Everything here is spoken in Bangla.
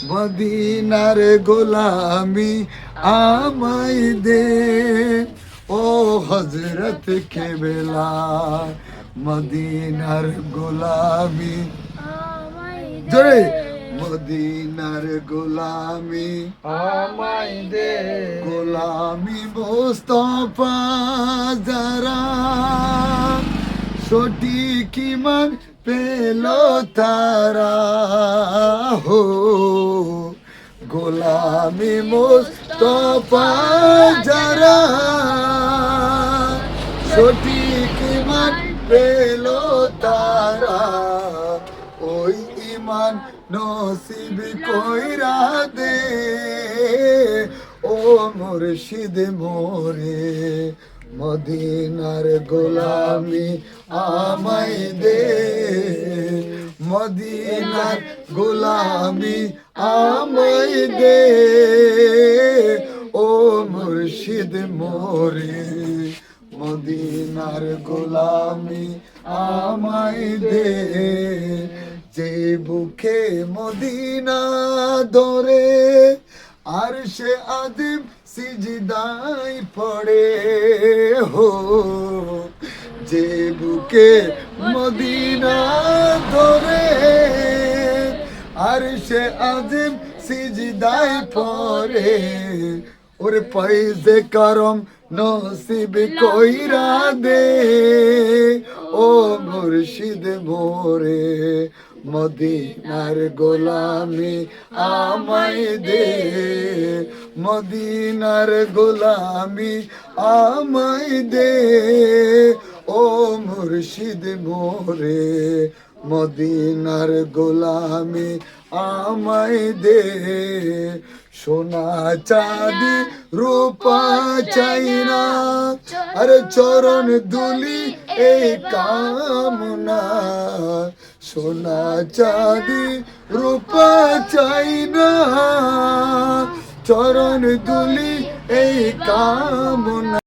মদিনার গোলামি আমায় দে, ও হজরত কেবলা। মদিনার গোলামি জোরে, মদিনার গোলামি আমায় দে, গোলামি মুস্তাফা যারা সঠিক ঈমান পেল তারা, হো গোলামি মুস্তাফা যারা সঠিক ঈমান পেল তারা, ওই ঈমান নসিব কইরা দে, ও মুর্শিদ মোরে। মদিনার গোলামি আমায় দে, মদিনার গোলামি আমায় দে, ও মুর্শিদ মোরে। মদিনার গোলামি আমায় দে, যে বুকে মদিনা ধরে আর সে আদিম সিজদাই পড়ে, হো যে বুকে মদিনা ধরে আর সে আদিম সিজদাই পড়ে, ওরে পয়সে করম নসিব কইরা দে, ও মুর্শিদ মোরে। মদিনার গোলামি আমায় দে, মদিনার গোলামি আমায় দে, ও মুর্শিদ মোরে। মদিনার গোলামি আমায় দে, সোনা চাঁদি রূপা চাই না, আরে চরণ দুলি এই কামনা। সোনা চাঁদি রূপা চাই না, চরণ দুলি এই কামনা।